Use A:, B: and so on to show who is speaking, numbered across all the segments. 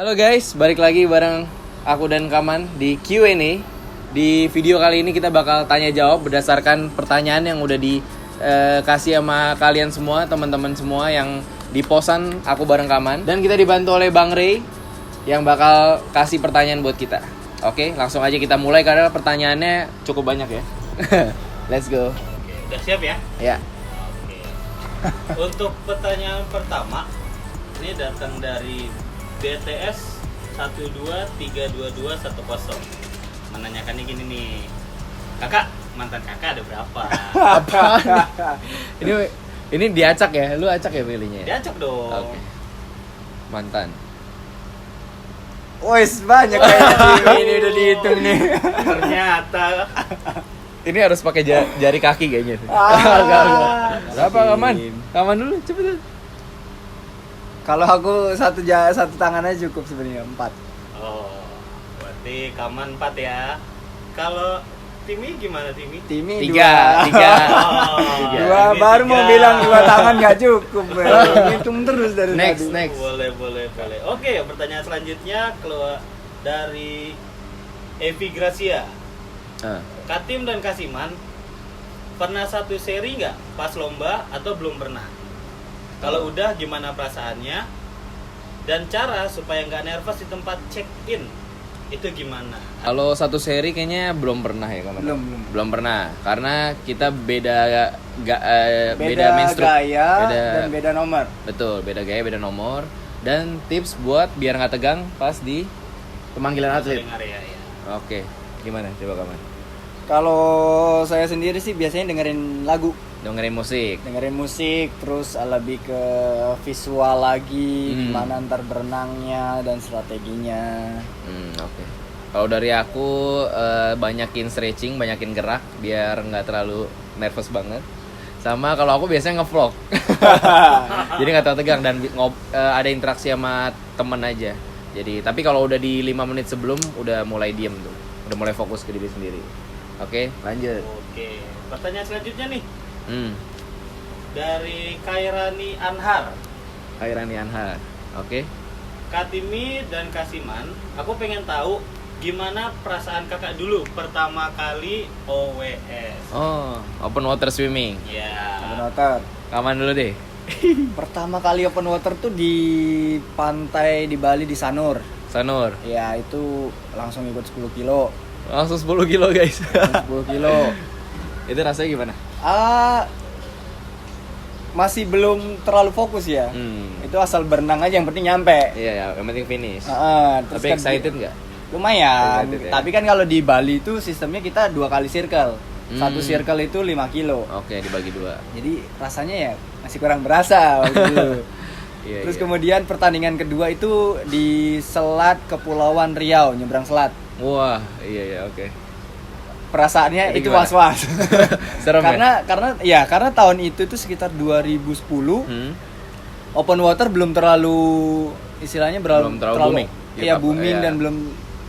A: Halo guys, balik lagi bareng aku dan Kaman di Q&A. Di video kali ini kita bakal tanya jawab berdasarkan pertanyaan yang udah dikasih sama kalian semua, teman-teman semua yang di posan aku bareng Kaman. Dan kita dibantu oleh Bang Ray yang bakal kasih pertanyaan buat kita. Oke, langsung aja kita mulai karena pertanyaannya cukup banyak ya. Let's go.
B: Oke, udah siap ya?
A: Ya.
B: Oke. Untuk pertanyaan pertama, ini datang dari BTS 1232210. Menanyakannya gini nih. Kakak, mantan kakak ada berapa?
A: Apaan? ini diacak ya? Lu acak ya pilihnya?
B: Diacak dong.
A: Oke. Mantan.
C: Wes banyak kayaknya ini udah dihitung nih.
B: Ternyata
A: Ini harus pakai jari kaki kayaknya.
C: Enggak.
A: Berapa Kaman? Kaman dulu, cepet.
C: Kalau aku satu tangan aja cukup sebenarnya 4.
B: oh, berarti Kaman 4 ya. Kalau Timi gimana Timi?
C: Timi
A: Tiga.
C: Dua
B: ini
C: baru mau
B: 3.
C: bilang 2 tangan nggak cukup. Hitung terus dari
A: Next.
C: tadi.
B: Boleh. Oke, pertanyaan selanjutnya keluar dari Evi Gracia. Katim dan Kasiman pernah satu seri nggak pas lomba atau belum pernah? Kalau udah gimana perasaannya? Dan cara supaya nggak nervous di tempat check in itu gimana?
A: Kalau satu seri kayaknya belum pernah ya Kaman? Belum pernah. Karena kita beda menstruk.
C: Gaya
A: Beda-
C: dan beda nomor.
A: Betul, beda gaya, beda nomor. Dan tips buat biar nggak tegang pas di pemanggilan atlet.
B: Dengar ya.
A: Oke, gimana? Coba Kaman.
C: Kalau saya sendiri sih biasanya dengerin lagu,
A: Dengerin musik.
C: terus lebih ke visual lagi, gimana ntar berenangnya dan strateginya.
A: Oke. Kalau dari aku banyakin stretching, banyakin gerak biar nggak terlalu nervous banget. Sama kalau aku biasanya ngevlog, jadi nggak terlalu tegang dan ada interaksi sama temen aja. Jadi tapi kalau udah di 5 menit sebelum udah mulai diem tuh, udah mulai fokus ke diri sendiri. Oke, lanjut.
B: Oke, pertanyaan selanjutnya nih
A: Hmm.
B: dari Kairani Anhar.
A: Khairani Anhar. Oke.
B: Katimi dan Kasiman, aku pengen tahu gimana perasaan kakak dulu pertama kali OWS.
A: Oh, open water swimming.
B: Ya.
C: Open water.
A: Kaman dulu deh.
C: Pertama kali open water tuh di pantai di Bali di Sanur.
A: Sanur.
C: Ya itu langsung ikut 10 kilo.
A: Langsung 10 kilo guys.
C: 10 kilo.
A: Itu rasanya gimana?
C: Masih belum terlalu fokus ya. Itu asal berenang aja yang penting nyampe.
A: Iya ya, yang penting finish.
C: Terus
A: Tapi
C: kan
A: excited nggak?
C: lumayan.
A: Excited, ya?
C: Tapi kan kalau di Bali itu sistemnya kita 2 kali circle. Satu circle itu 5 kilo.
A: Oke, dibagi 2.
C: Jadi rasanya ya masih kurang berasa waktu itu.
A: Iya,
C: Terus
A: iya.
C: kemudian pertandingan kedua itu di Selat Kepulauan Riau, nyebrang selat.
A: Wah, iya oke.
C: Perasaannya
A: Jadi
C: itu
A: gimana?
C: was-was.
A: Serem
C: karena tahun itu tuh sekitar 2010 open water belum terlalu istilahnya
A: Belum terlalu booming.
C: Iya, booming
A: Iya.
C: dan belum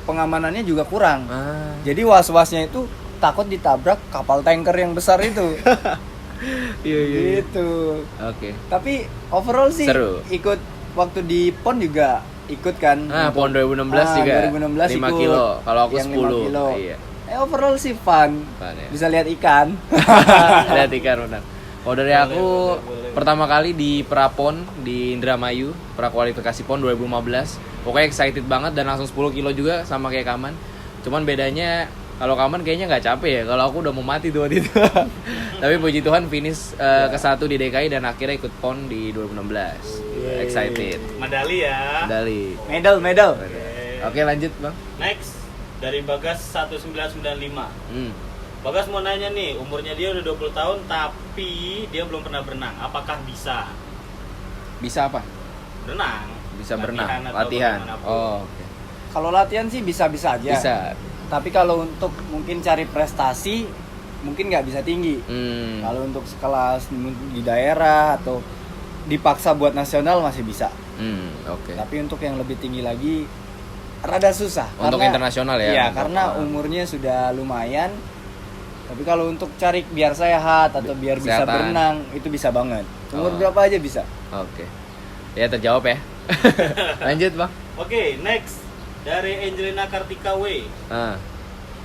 C: pengamanannya juga kurang.
A: Ah.
C: Jadi was-wasnya itu takut ditabrak kapal tanker yang besar itu.
A: Iya.
C: Gitu.
A: Oke.
C: Tapi overall sih
A: Seru.
C: ikut waktu di PON juga ikut kan.
A: PON 2016 juga.
C: 2016
A: 5
C: ikut.
A: kilo. Kalau aku
C: Yang
A: 10.
C: 5 kilo.
A: Iya.
C: Overall sih fun.
A: Fun, ya.
C: Bisa lihat ikan.
A: Lihat ikan benar. Kalau dari aku
B: boleh.
A: pertama kali di Prapon di Indramayu, prakualifikasi PON 2015. Pokoknya excited banget dan langsung 10 kilo juga sama kayak Kaman. Cuman bedanya kalau Kaman kayaknya nggak capek ya. Kalau aku udah mau mati tuh waktu itu. Tapi puji Tuhan finish ke-1 di DKI dan akhirnya ikut PON di 2016. Excited.
B: Medali ya.
A: Dari.
C: Medal.
A: Oke, lanjut, Bang.
B: Next dari Bagas 1995. Bagas mau nanya nih, umurnya dia udah 20 tahun tapi dia belum pernah berenang. Apakah bisa
A: Bisa apa?
B: berenang?
A: Bisa berenang,
B: atau
A: latihan.
B: bagaimanapun.
A: Oh, oke.
C: Kalau latihan sih bisa-bisa aja.
A: Bisa.
C: Tapi kalau untuk mungkin cari prestasi mungkin nggak bisa tinggi. Kalau untuk sekelas di daerah atau dipaksa buat nasional masih bisa.
A: Oke.
C: Tapi untuk yang lebih tinggi lagi rada susah.
A: Untuk internasional ya?
C: Iya,
A: Untuk-
C: karena umurnya sudah lumayan. Tapi kalau untuk cari biar sehat atau biar bisa
A: Kesehatan.
C: berenang itu bisa banget. Umur
A: Oh.
C: berapa aja bisa.
A: Oke. Ya terjawab ya. Lanjut, Bang.
B: Oke, next dari Angelina Kartika W.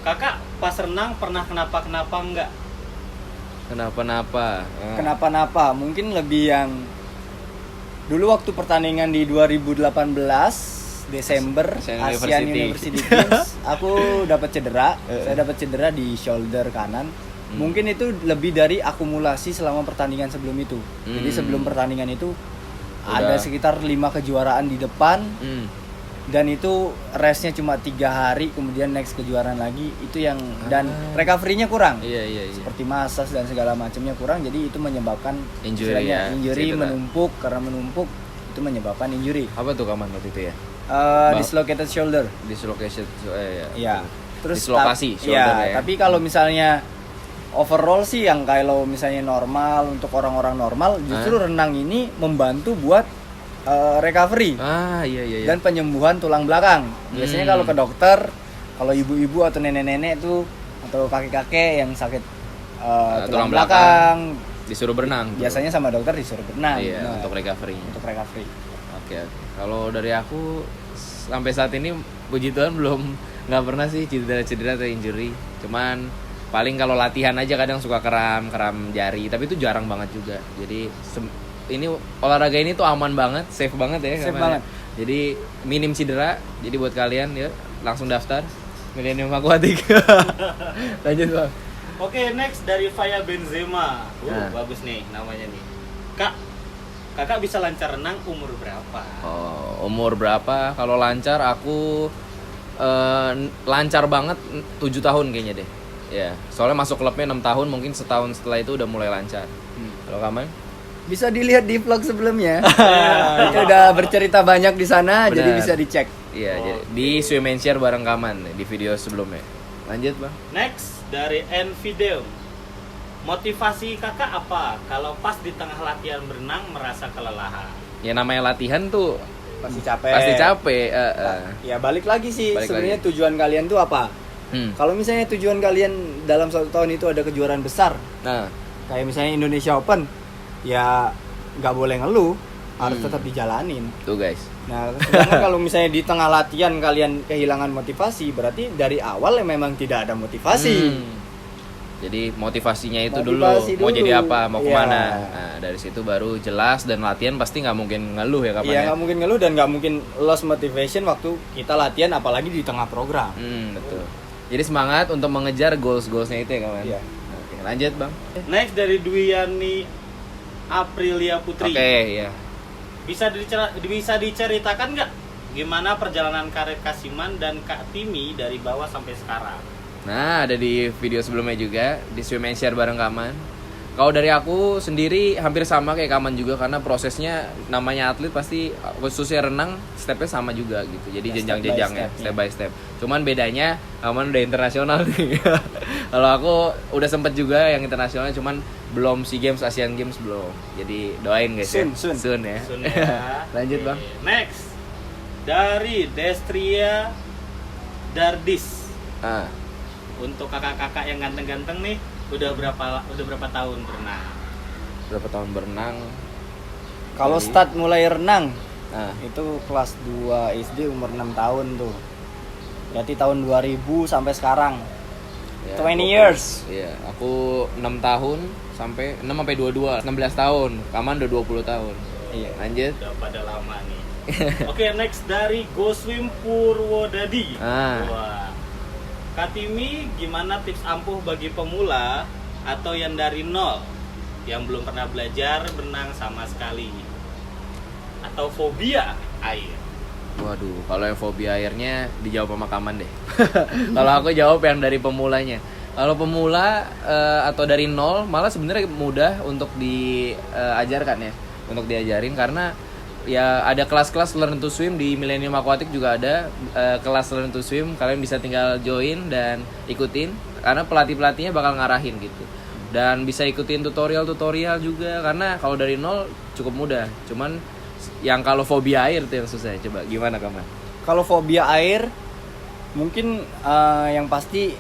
B: Kakak pas renang pernah kenapa-kenapa enggak?
A: Kenapa-napa?
C: Kenapa-napa, mungkin lebih yang dulu waktu pertandingan di 2018 Desember Asian University Games, aku dapat cedera. Saya dapat cedera di shoulder kanan. Mungkin itu lebih dari akumulasi selama pertandingan sebelum itu. Jadi sebelum pertandingan itu ada sekitar 5 kejuaraan di depan. Dan itu restnya cuma 3 hari, kemudian next kejuaraan lagi itu yang dan recovery-nya kurang.
A: Iya.
C: Seperti massage dan segala macamnya kurang, jadi itu menyebabkan
A: Injury
C: menumpuk. Karena menumpuk itu menyebabkan injury.
A: Apa tuh kaman waktu itu ya?
C: Dislocated shoulder.
A: Dislocation
C: Ya. Terus
A: dislokasi shoulder ya.
C: Tapi kalau misalnya overall sih yang kalau misalnya normal untuk orang-orang normal, justru renang ini membantu buat recovery.
A: Iya.
C: Dan penyembuhan tulang belakang. Biasanya kalau ke dokter, kalau ibu-ibu atau nenek-nenek tuh atau kakek-kakek yang sakit tulang belakang
A: disuruh berenang.
C: Biasanya sama dokter disuruh berenang.
A: Iya, untuk recovery. Oke. Kalau dari aku sampai saat ini puji Tuhan nggak pernah sih cedera atau injury. Cuman paling kalau latihan aja kadang suka kram jari, tapi itu jarang banget juga. Jadi ini olahraga ini tuh aman banget, safe banget ya.
C: Safe banget.
A: Jadi minim cedera. Jadi buat kalian ya langsung daftar Millennium Aquatic. Lanjut Bang.
B: Oke, next dari Faya Benzema. Bagus nih namanya nih. Kakak bisa lancar renang umur berapa?
A: Umur berapa? Kalau lancar aku lancar banget 7 tahun kayaknya deh. Ya, soalnya masuk klubnya 6 tahun, mungkin setahun setelah itu udah mulai lancar. Kalau Kaman?
C: Bisa dilihat di vlog sebelumnya. Itu udah bercerita banyak di sana. Jadi bisa dicek.
A: Iya, jadi di Swim and Share bareng Kaman di video sebelumnya. Lanjut Bang.
B: Next dari Nvideo. Motivasi kakak apa kalau pas di tengah latihan berenang merasa kelelahan?
A: Ya namanya latihan tuh
C: Pasti capek. Ya balik lagi sih. Sebenarnya tujuan kalian tuh apa? Kalau misalnya tujuan kalian dalam 1 tahun itu ada kejuaraan besar, kayak misalnya Indonesia Open, ya nggak boleh ngeluh, harus tetap dijalanin.
A: Tuh guys.
C: Nah, sedangkan kalau misalnya di tengah latihan kalian kehilangan motivasi, berarti dari awal ya memang tidak ada motivasi.
A: Jadi motivasinya itu dulu mau jadi apa, mau kemana. Nah dari situ baru jelas, dan latihan pasti nggak mungkin ngeluh ya kapan.
C: Iya, nggak mungkin ngeluh dan nggak mungkin lost motivation waktu kita latihan, apalagi di tengah program.
A: Betul. Jadi semangat untuk mengejar goalsnya itu ya kawan.
C: Iya.
A: Oke, lanjut Bang.
B: Next dari Dwiyani Aprilia Putri.
A: Oke, iya.
B: Bisa diceritakan nggak gimana perjalanan karir Kasiman dan Kak Timi dari bawah sampai sekarang?
A: Nah, ada di video sebelumnya juga di Swim and Share bareng Kaman. Kalau dari aku sendiri hampir sama kayak Kaman juga, karena prosesnya namanya atlet pasti khususnya renang stepnya sama juga gitu. Jadi jenjang-jenjangnya, step by step. Cuman bedanya Kaman udah internasional nih. Kalau aku udah sempet juga yang internasional, cuman belum SEA Games, Asian Games belum. Jadi doain guys. Soon ya. Lanjut Bang.
B: Next dari Destria Dardis. Untuk kakak-kakak yang ganteng-ganteng nih, udah berapa tahun berenang?
A: Berapa tahun berenang?
C: Kalau start mulai renang, itu kelas 2 SD umur 6 tahun tuh. Berarti tahun 2000 sampai sekarang.
A: Ya,
C: 20 years.
A: Iya, aku 6 tahun sampai 6 sampai 22, 16 tahun. Kaman udah 20 tahun. Iya, lanjut.
B: Udah pada lama nih. Oke, next dari Go Swim Purwodadi. Wah. Kak Timi, gimana tips ampuh bagi pemula atau yang dari nol, yang belum pernah belajar berenang sama sekali, atau fobia air?
A: Waduh, kalau yang fobia airnya dijawab sama Kaman deh. Kalau aku jawab yang dari pemulanya. Kalau pemula atau dari nol, malah sebenarnya mudah untuk diajarkan ya, untuk diajarin, karena ya ada kelas-kelas learn to swim di Millennium Aquatic juga ada kelas learn to swim. Kalian bisa tinggal join dan ikutin, karena pelatihnya bakal ngarahin gitu. Dan bisa ikutin tutorial juga, karena kalau dari nol cukup mudah. Cuman yang kalau fobia air itu yang susah. Coba gimana Kaman?
C: Kalau fobia air mungkin yang pasti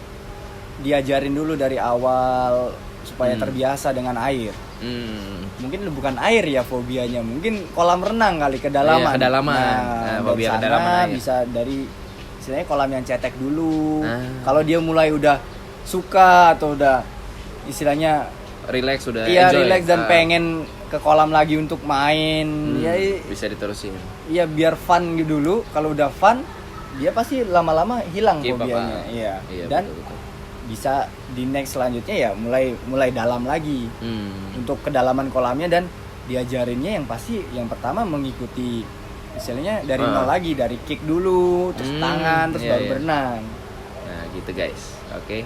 C: diajarin dulu dari awal supaya terbiasa dengan air. Mungkin bukan air ya fobianya, mungkin kolam renang kali, kedalaman.
A: Iya, kedalaman.
C: Nah,
A: Fobia
C: dari
A: kedalaman
C: sana
A: air.
C: bisa dari istilahnya kolam yang cetek dulu. Kalau dia mulai udah suka atau udah istilahnya
A: Relax sudah
C: iya
A: enjoy.
C: relax dan pengen ke kolam lagi untuk main, ya
A: bisa diterusin.
C: iya biar fun dulu. Kalau udah fun, dia pasti lama-lama hilang
A: Iya,
C: fobianya.
A: Bapak.
C: Iya.
A: Iya,
C: Dan
A: betul.
C: bisa di next selanjutnya ya mulai dalam lagi untuk kedalaman kolamnya, dan diajarinnya yang pasti yang pertama mengikuti istilahnya dari nol lagi, dari kick dulu, terus tangan, terus
A: iya,
C: baru
A: iya.
C: berenang.
A: Nah, gitu guys. Oke.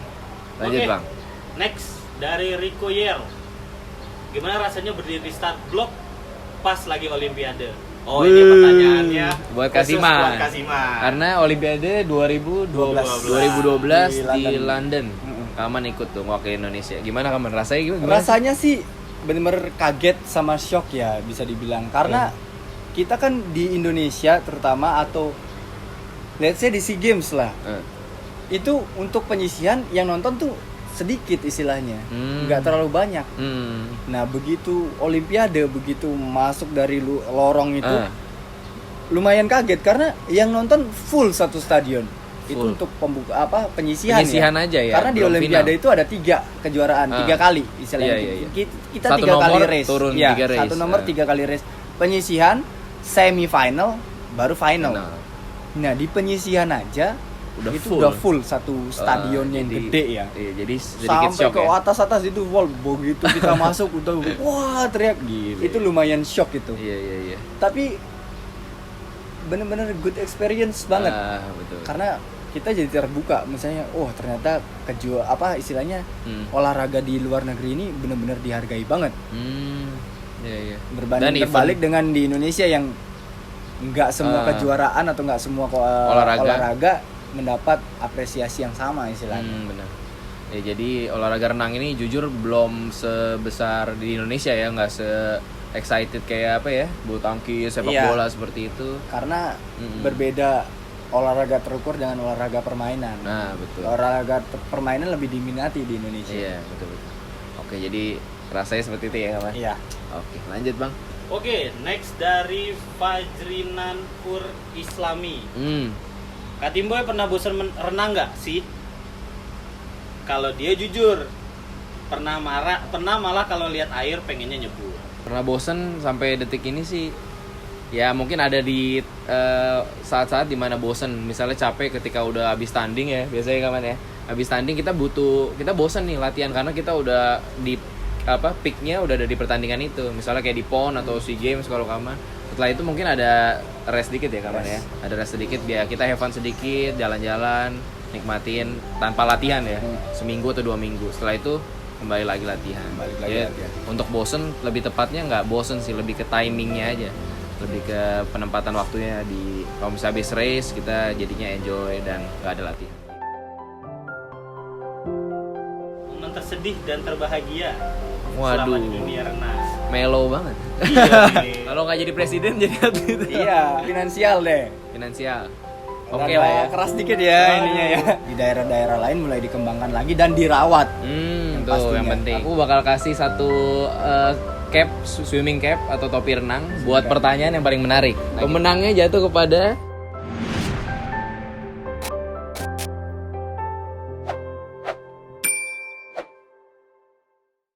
A: Lanjut,
B: Oke.
A: Bang.
B: Next dari Rico Yer. Gimana rasanya berdiri di start block pas lagi Olimpiade? Oh, ini pertanyaannya
A: buat
B: khusus
A: Kasiman.
B: buat Kasiman.
A: Karena Olimpiade 2012 di London. Kaman ikut tuh wakil Indonesia. Gimana Kaman? Rasanya gimana?
C: Rasanya sih bener-bener kaget sama shock ya bisa dibilang, karena kita kan di Indonesia terutama, atau let's say di SEA Games lah, itu untuk penyisihan yang nonton tuh sedikit istilahnya, nggak terlalu banyak. Nah begitu Olimpiade, begitu masuk dari lorong itu, lumayan kaget karena yang nonton full satu stadion. Itu untuk penyisihan
A: Penyisihan
C: ya.
A: aja ya,
C: Karena di
A: belum
C: Olimpiade
A: final.
C: itu ada 3 kejuaraan, 3 kali istilahnya.
A: Iya.
C: Kita
A: Satu
C: 3 kali
A: nomor
C: race.
A: turun
C: Ya,
A: 3 race.
C: satu nomor 3 kali race. Penyisihan, semifinal, baru final. Nah di penyisihan aja udah full satu stadionnya yang
A: Jadi-
C: gede ya.
A: Iya, jadi sedikit
C: Sampai
A: shock
C: ke
A: ya.
C: atas itu wall, begitu kita masuk udah wah teriak.
A: Gila.
C: Itu lumayan shock itu.
A: Iya.
C: Tapi bener-bener good experience banget.
A: Betul.
C: Karena kita jadi terbuka, misalnya ternyata istilahnya olahraga di luar negeri ini benar-benar dihargai banget.
A: Iya.
C: Berbanding terbalik dengan di Indonesia yang nggak semua kejuaraan atau nggak semua olahraga mendapat apresiasi yang sama istilahnya.
A: Benar. Ya, jadi olahraga renang ini jujur belum sebesar di Indonesia ya, nggak se-excited kayak apa ya, bulu tangkis, sepak
C: Iya.
A: bola seperti itu.
C: Karena berbeda olahraga terukur dengan olahraga permainan.
A: Nah, betul.
C: Olahraga permainan lebih diminati di Indonesia.
A: Iya, betul. Oke, jadi rasanya seperti itu ya, Mas?
C: Iya.
A: Oke, lanjut, Bang.
B: Oke, next dari Fajrinan Pur Islami. Kak Timboy pernah bosan renang nggak sih? Kalau dia jujur, pernah malah kalau lihat air pengennya nyebur.
A: Pernah bosen sampai detik ini sih, ya mungkin ada di saat-saat dimana bosen, misalnya capek ketika udah habis tanding ya, biasanya Kaman ya, habis tanding kita bosen nih latihan karena kita udah di peaknya udah ada di pertandingan itu, misalnya kayak di PON atau SEA Games kalau Kaman. Setelah itu mungkin ada rest sedikit ya Kaman ya, ada rest sedikit biar kita have fun sedikit, jalan-jalan, nikmatin tanpa latihan ya, seminggu atau 2 minggu. Setelah itu kembali lagi latihan. Ya, untuk bosen lebih tepatnya nggak bosen sih, lebih ke timingnya aja, lebih ke penempatan waktunya di kalau misalnya habis race kita jadinya enjoy dan nggak ada latihan.
B: Momen tersedih dan terbahagia
A: Waduh,
B: selama di dunia renang.
A: mellow banget.
B: Iya, nih.
A: Kalau nggak jadi presiden jadi atlet.
C: Iya, finansial deh.
A: Finansial.
C: Rada
A: Oke lah ya.
C: keras dikit ya ininya ya. Di daerah-daerah lain mulai dikembangkan lagi dan dirawat.
A: Tuh
C: pastinya.
A: yang penting. Aku bakal kasih satu cap, swimming cap atau topi renang buat pertanyaan yang paling menarik. Pemenangnya jatuh kepada